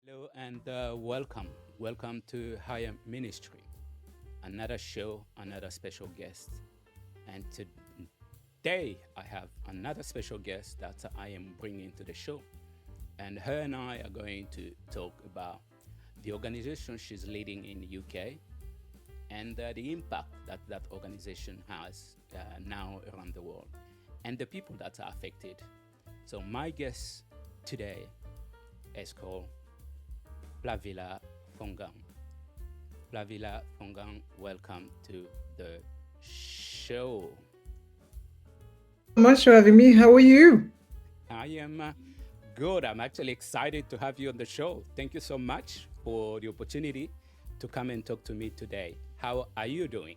Hello and welcome. Welcome to Higher Ministry, another show, another special guest. And today I have another special guest that I am bringing to the show. And her and I are going to talk about the organization she's leading in the UK and the impact that that organization has now around the world and the people that are affected. So, my guest today is called FLAVILLA Fongang. FLAVILLA Fongang, welcome to the show. So much for having me. How are you? I am good. I'm actually excited to have you on the show. Thank you so much for the opportunity to come and talk to me today. How are you doing?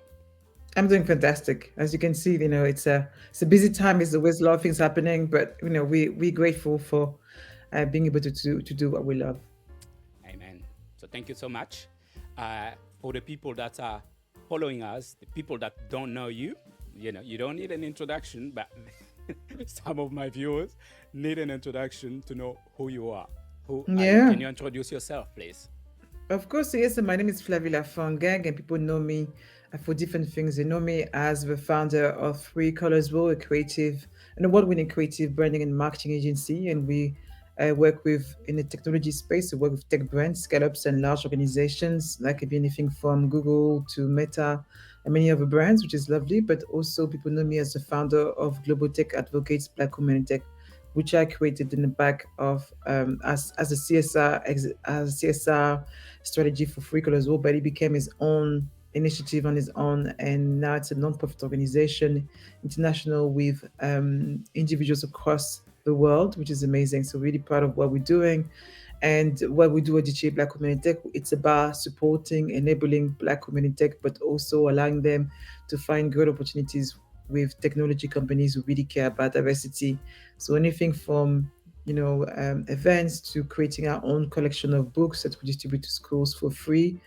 I'm doing fantastic. As you can see, it's a busy time. There's always a lot of things happening, but we're grateful for being able to do what we love. Amen. So thank you so much. Uh, for the people that are following us, the people that don't know you, you don't need an introduction, but some of my viewers need an introduction to know who you are. Who are you? Yeah, Can you introduce yourself, please? of course. Yes, so my name is FLAVILLA Fongang, and people know me for different things. They know me as the founder of Three Colors World, an award-winning creative branding and marketing agency, and we work with in the technology space. We work with tech brands, scale-ups, and large organizations. That could be anything from Google to Meta and many other brands, which is lovely. But also, people know me as the founder of Global Tech Advocates, Black Women in Tech, which I created in the back of as a CSR strategy for Free Colors World, but it became his own initiative on his own, and now it's a non-profit organization, international, with individuals across the world, which is amazing. So really proud of what we're doing. And what we do at DCA Black Women in Tech, it's about supporting, enabling Black women in tech, but also allowing them to find great opportunities with technology companies who really care about diversity. So anything from events to creating our own collection of books that we distribute to schools for free,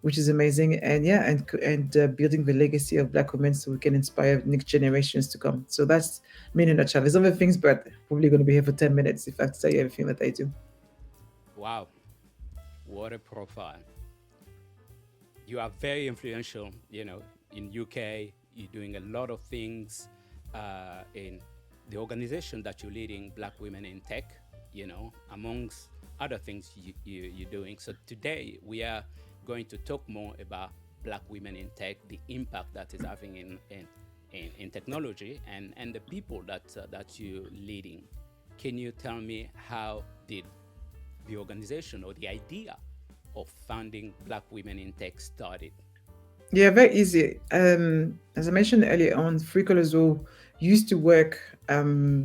which is amazing. And yeah, and building the legacy of Black women so we can inspire next generations to come. So that's me in a nutshell. There's other things, but probably going to be here for 10 minutes if I have to tell you everything that I do. Wow, what a profile. You are very influential, in UK. You're doing a lot of things in the organization that you're leading, Black Women in Tech, amongst other things you're doing. So today we are going to talk more about Black women in tech, the impact that is having in technology, and the people that you're leading. Can you tell me how did the organization or the idea of founding Black Women in Tech started? Yeah, very easy. As I mentioned earlier on, Free Colors used to work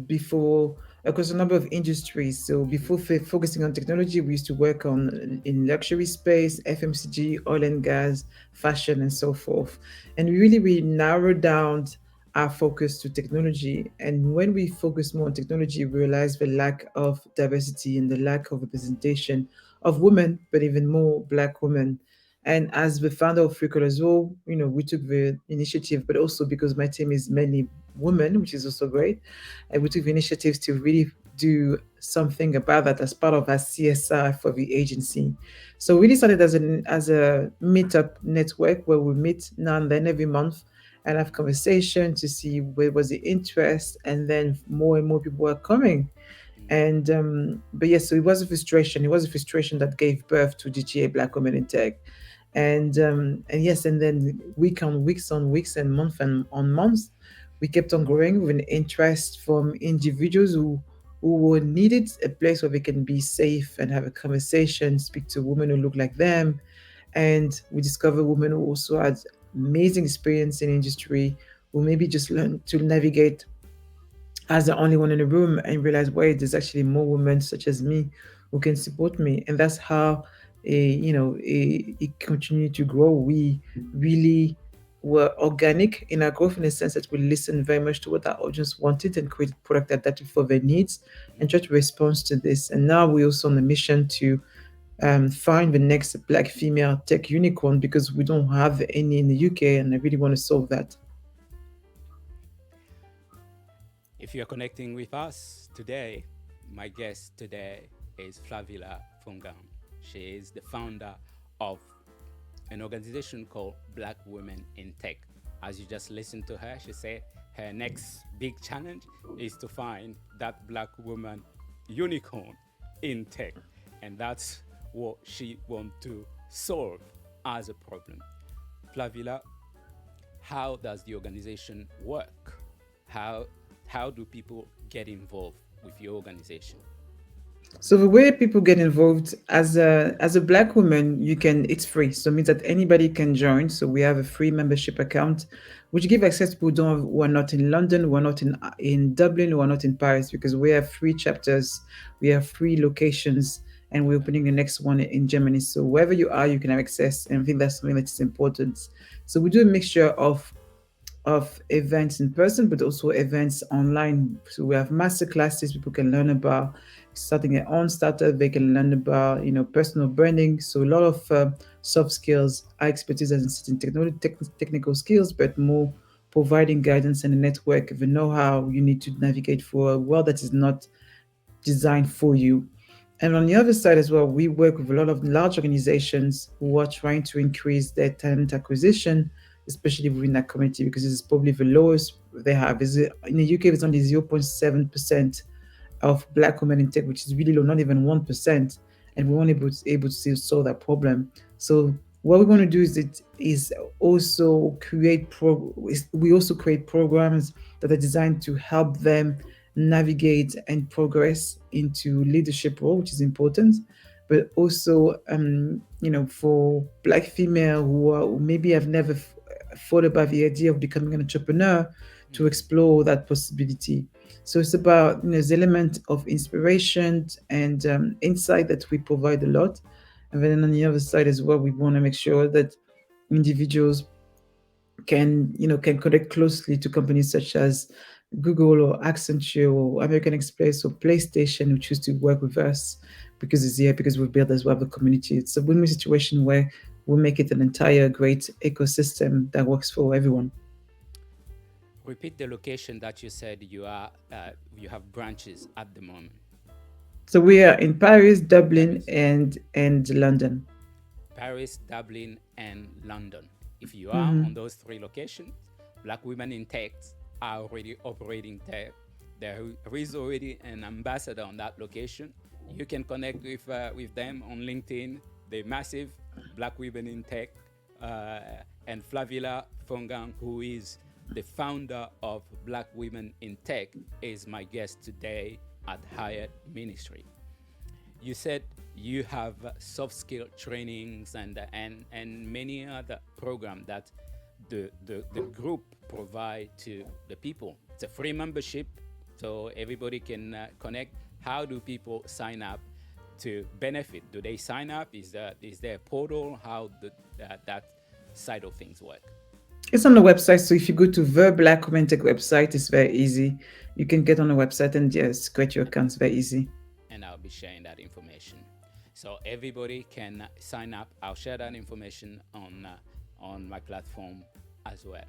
before across a number of industries. So Hmm. before focusing on technology, we used to work on in luxury space, FMCG, oil and gas, fashion, and so forth. And we narrowed down our focus to technology. And when we focus more on technology, we realized the lack of diversity and the lack of representation of women, but even more Black women. And as the founder of Freecall as well, we took the initiative, but also because my team is mainly women, which is also great. And we took the initiative to really do something about that as part of our CSR for the agency. So we really started as a meetup network where we meet now and then every month and have conversation to see where was the interest, and then more and more people were coming. And but yes, so it was a frustration. It was a frustration that gave birth to GTA Black Women in Tech. And yes, and then weeks on weeks and month and on months, we kept on growing with an interest from individuals who needed a place where they can be safe and have a conversation, speak to women who look like them. And we discovered women who also had amazing experience in industry, who maybe just learned to navigate as the only one in the room, and realize, wait, there's actually more women such as me who can support me. And that's how it continued to grow. We really were organic in our growth, in the sense that we listened very much to what our audience wanted and created product adapted for their needs and try to respond to this. And now we're also on a mission to find the next Black female tech unicorn, because we don't have any in the UK, and I really want to solve that. If you're connecting with us today, my guest today is Flavilla Fongan. She is the founder of an organization called Black Women in Tech. As you just listened to her, she said her next big challenge is to find that black woman unicorn in tech. And that's what she wants to solve as a problem. Flavilla, how does the organization work? How, how do people get involved with your organization? So the way people get involved as a black woman, you can it's free. So it means that anybody can join. So we have a free membership account, which give access to people who are not in London, who are not in Dublin, who are not in Paris, because we have free chapters, we have free locations, and we're Okay. opening the next one in Germany. So wherever you are, you can have access, and I think that's something that is important. So we do a mixture of events in person, but also events online. So we have master classes people can learn about starting their own startup. They can learn about personal branding. So a lot of soft skills. Our expertise doesn't sit in technical skills, but more providing guidance and a network, the know-how you need to navigate for a world that is not designed for you. And on the other side as well, we work with a lot of large organizations who are trying to increase their talent acquisition, especially within that community, because it's probably the lowest they have. Is in the UK, it's only 0.7% of black women in tech, which is really low, not even 1%. And we weren't able to solve that problem. So what we want to do is also we also create programs that are designed to help them navigate and progress into leadership role, which is important. But also, for black female who maybe have never thought about the idea of becoming an entrepreneur, to Mm-hmm. explore that possibility. So it's about the element of inspiration and insight that we provide a lot. And then on the other side as well, we want to make sure that individuals can connect closely to companies such as Google or Accenture or American Express or PlayStation who choose to work with us because it's here, because we've built as well the community. It's a win-win situation where we make it an entire great ecosystem that works for everyone. Repeat the location that you said you have branches at the moment. So we are in Paris, Dublin, Paris, and London. Paris, Dublin, and London. If you are Hmm. on those three locations, Black Women in Tech are already operating there. There is already an ambassador on that location. You can connect with them on LinkedIn. The massive Black Women in Tech, and Flavilla Fongang, who is the founder of Black Women in Tech, is my guest today at Hyatt Ministry. You said you have soft skill trainings and many other programs that the group provide to the people. It's a free membership, so everybody can connect. How do people sign up to benefit? Do they sign up? Is there a portal? How that side of things work? It's on the website. So if you go to the Black Women Tech website, it's very easy. You can get on the website and just create your accounts very easy. And I'll be sharing that information, so everybody can sign up. I'll share that information on my platform as well.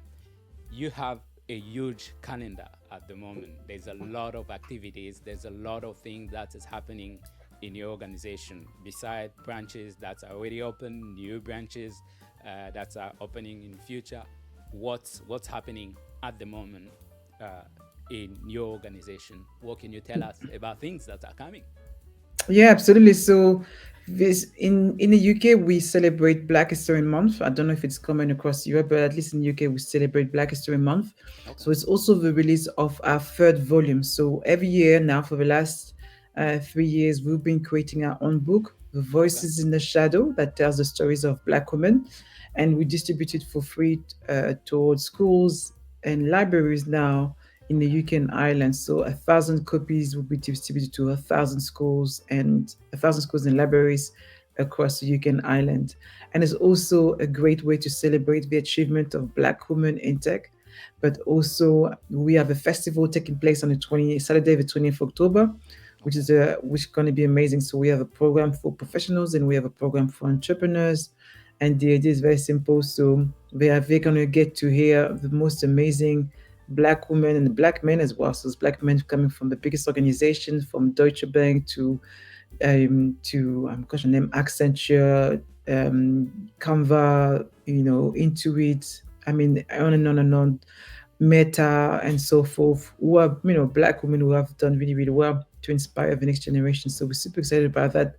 You have a huge calendar at the moment. There's a lot of activities. There's a lot of things that is happening in your organization. Besides branches that are already open, new branches that are opening in future. What's happening at the moment in your organization? What can you tell us about things that are coming? Yeah, absolutely. So this in the UK we celebrate Black History Month. I don't know if it's common across Europe, but at least in the UK we celebrate Black History Month. Okay. So it's also the release of our third volume. So every year now for the last 3 years we've been creating our own book, The Okay. Voices in the Shadow, that tells the stories of Black women, and we distribute it for free towards schools and libraries now in the Okay. UK and Ireland. So 1,000 copies will be distributed to 1,000 schools and libraries across the UK and Ireland. And it's also a great way to celebrate the achievement of Black women in tech. But also, we have a festival taking place on Saturday, the 20th of October, Okay. which is going to be amazing. So we have a program for professionals and we have a program for entrepreneurs. And the idea is very simple. So they're going to get to hear the most amazing black women and black men as well. So it's black men coming from the biggest organizations, from Deutsche Bank to to gosh, name Accenture, um, Canva, Intuit. I mean, on and on and on. Meta and so forth, who are black women who have done really really well to inspire the next generation. So we're super excited about that.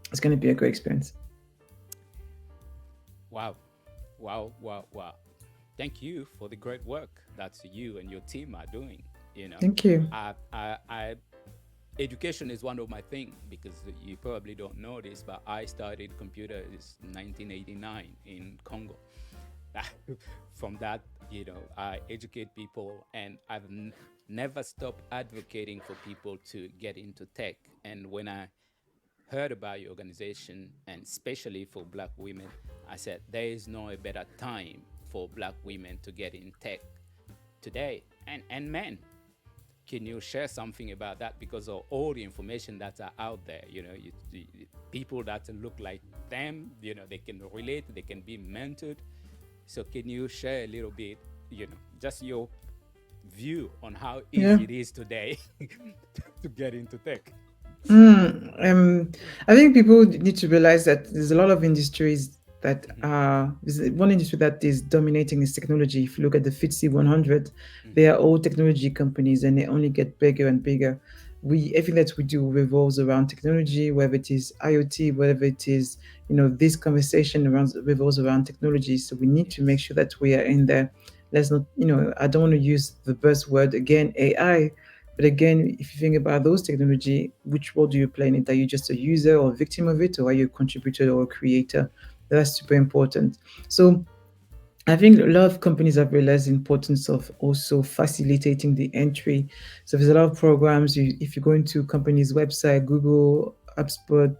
It's going to be a great experience. Wow, wow, wow, wow. Thank you for the great work that you and your team are doing. You know, Thank you. I education is one of my thing because you probably don't know this, but I started computers in 1989 in Congo. From that, I educate people, and I've never stopped advocating for people to get into tech. And when I heard about your organization, and especially for black women, I said there is no a better time for black women to get in tech today, and men. Can you share something about that? Because of all the information that are out there, people that look like them, they can relate, they can be mentored. So can you share a little bit, just your view on how Yeah. easy it is today to get into tech? Mm, I think people need to realize that there's a lot of industries that Mm-hmm. are. There's one industry that is dominating is technology. If you look at the FTSE 100, they Mm-hmm. are all technology companies, and they only get bigger and bigger. Everything that we do revolves around technology, whether it is IoT, whether it is this conversation around revolves around technology. So we need to make Yes. sure that we are in there. Let's not, I don't want to use the buzzword again, AI. But again, if you think about those technology, which role do you play in it? Are you just a user or a victim of it, or are you a contributor or a creator? That's super important. So I think a lot of companies have realized the importance of also facilitating the entry. So there's a lot of programs. If you go into company's website, Google, HubSpot,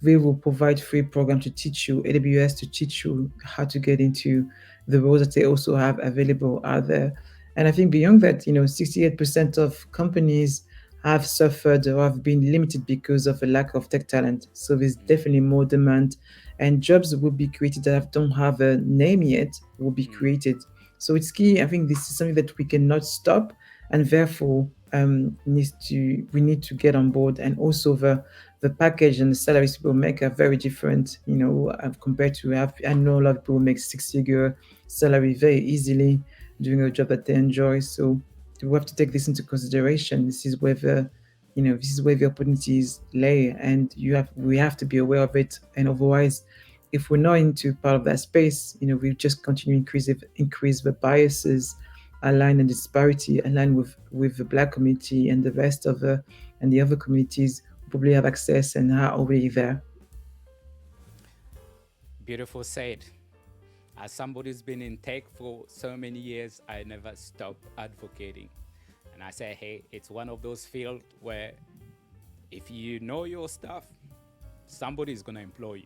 they will provide free program to teach you, AWS to teach you how to get into the roles that they also have available out there. And I think beyond that, 68% of companies have suffered or have been limited because of a lack of tech talent. So there's Mm-hmm. definitely more demand, and jobs will be created that don't have a name yet will be Mm-hmm. created. So it's key. I think this is something that we cannot stop, and therefore we need to get on board. And also the package and the salaries people make are very different. Compared to I know a lot of people make six-figure salary very easily doing a job that they enjoy. So we have to take this into consideration. This is where the opportunities lay, and we have to be aware of it. And otherwise, if we're not into part of that space, we just continue increase the biases, align the disparity, align with the black community and the rest of the and the other communities who probably have access and are already there. Beautiful said. As somebody who's been in tech for so many years, I never stop advocating. And I say, hey, it's one of those fields where if you know your stuff, somebody is going to employ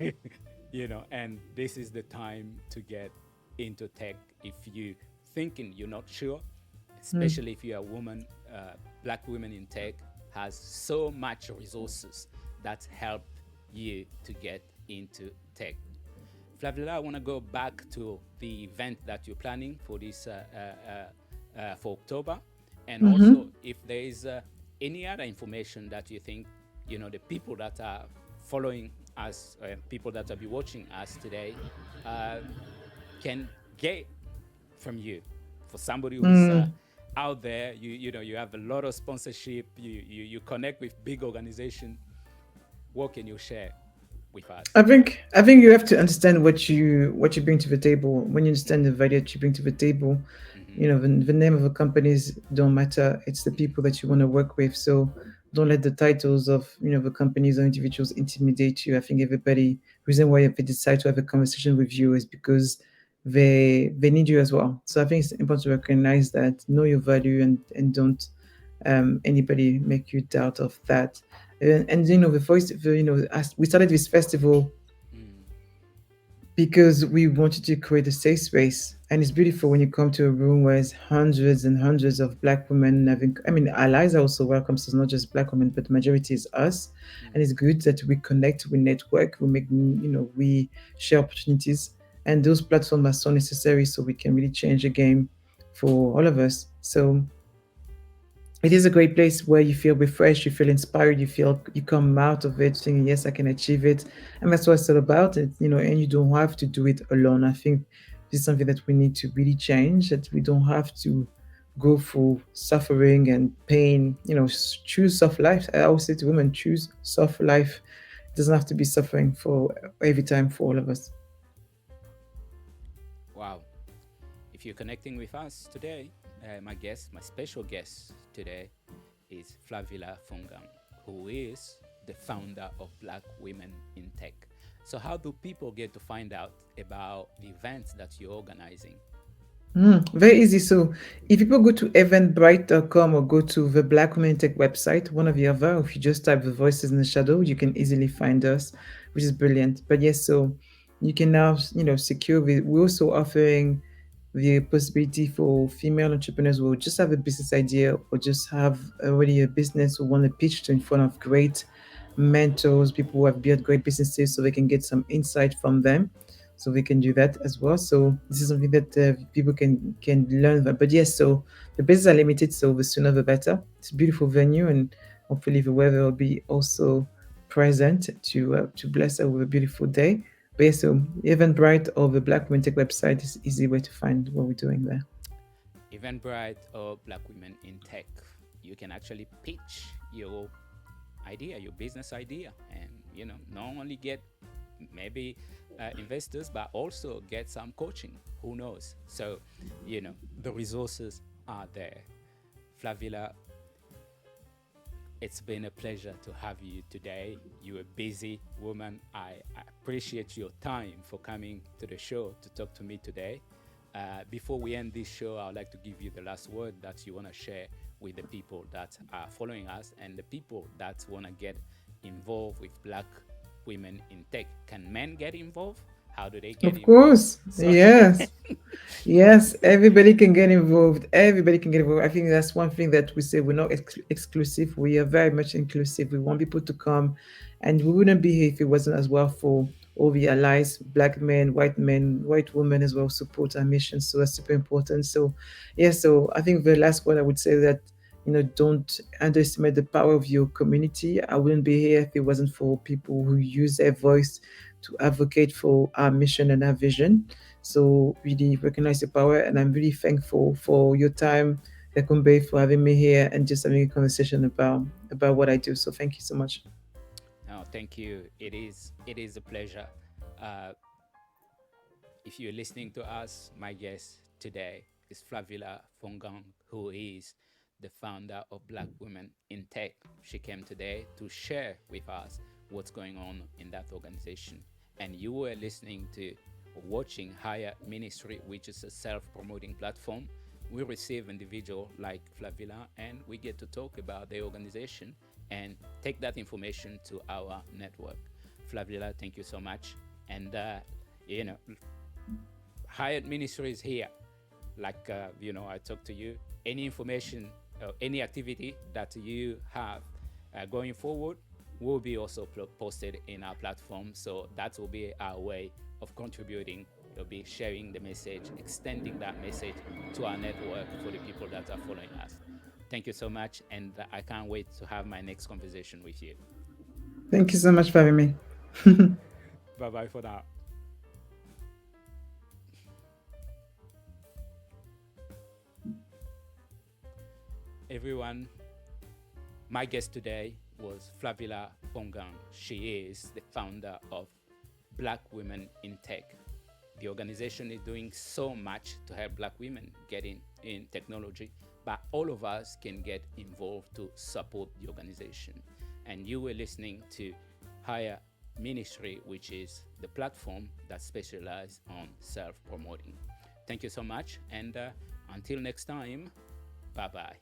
you. And this is the time to get into tech if you thinking you're not sure, Mm. especially if you're a woman. Black women in tech has so much resources that help you to get into tech. Flavilla, I want to go back to the event that you're planning for this for October, and Mm-hmm. also if there is any other information that you think the people that are following us, people that will be watching us today, uh, can get from you. For somebody who's Mm. out there, you have a lot of sponsorship, you connect with big organization. What can you share with us? I think you have to understand what you bring to the table. When you understand the value that you bring to the table, Mm-hmm. the name of the companies don't matter. It's the Mm-hmm. people that you want to work with. So don't let the titles of the companies or individuals intimidate you. I think everybody reason why they decide to have a conversation with you is because they need you as well. So I think it's important to recognize that, know your value, and don't anybody make you doubt of that. And the voice, as we started this festival Mm. because we wanted to create a safe space. And it's beautiful when you come to a room where there's hundreds and hundreds of black women having, I mean, allies are also welcome. So it's not just black women, but the majority is us. And Mm. it's good that we connect, we network, we share opportunities. And those platforms are so necessary so we can really change the game for all of us. So it is a great place where you feel refreshed, you feel inspired, you come out of it thinking, yes, I can achieve it. And that's what it's all about it, and you don't have to do it alone. I think this is something that we need to really change, that we don't have to go through suffering and pain, choose soft life. I always say to women, choose soft life. It doesn't have to be suffering for every time for all of us. Wow. If you're connecting with us today, my guest, my special guest today is Flavilla Fongang, who is the founder of Black Women in Tech. So, how do people get to find out about the events that you're organizing? Very easy. So if people go to eventbrite.com or go to the Black Women in Tech website, one or the other, if you just type the Voices in the Shadow, you can easily find us, which is brilliant. But yes, so you can now, secure we're also offering the possibility for female entrepreneurs who just have a business idea or just have already a business who want to pitch to in front of great mentors, people who have built great businesses, so they can get some insight from them. So we can do that as well. So this is something that people can learn. But yes, so the places are limited, so the sooner the better. It's a beautiful venue, and hopefully the weather will be also present to bless us with a beautiful day. But yes, so Eventbrite or the Black Women Tech website is easy way to find what we're doing there. Eventbrite or Black Women in Tech, you can actually pitch your idea, your business idea, and not only get maybe investors, but also get some coaching. Who knows? So, the resources are there. Flavilla, it's been a pleasure to have you today. You're a busy woman. I appreciate your time for coming to the show to talk to me today. Before we end this show, I would like to give you the last word that you want to share with the people that are following us and the people that want to get involved with Black Women in Tech. Can men get involved? How do they get Of involved? course, So, yes. Yes, everybody can get involved. Everybody can get involved. I think that's one thing that we say we're not exclusive. We are very much inclusive. We want people to come, and we wouldn't be here if it wasn't as well for all the allies, black men, white women as well, support our mission. So that's super important. So, yeah, so I think the last one I would say that, don't underestimate the power of your community. I wouldn't be here if it wasn't for people who use their voice to advocate for our mission and our vision. So really recognize your power, and I'm really thankful for your time, Ekumbe, for having me here and just having a conversation about what I do. So thank you so much. no, thank you. It is a pleasure. Uh, if you're listening to us, my guest today is Flavilla Fongang, who is the founder of Black Women in Tech. She came today to share with us what's going on in that organization. And you were listening to watching Higher Ministry, which is a self-promoting platform. We receive individuals like Flavilla and we get to talk about the organization and take that information to our network. Flavilla, thank you so much. And you know, Hyatt Ministry is here. Like I talked to you. Any information, any activity that you have going forward will be also posted in our platform. So that will be our way of contributing. We'll be sharing the message, extending that message to our network for the people that are following us. Thank you so much, and I can't wait to have my next conversation with you. Thank you so much for having me. Bye bye for now. Everyone, my guest today was Flavilla Fongang. She is the founder of Black Women in Tech. The organization is doing so much to help Black women get in technology, but all of us can get involved to support the organization. And you were listening to Higher Ministry, which is the platform that specializes on self promoting. Thank you so much, and until next time, bye bye.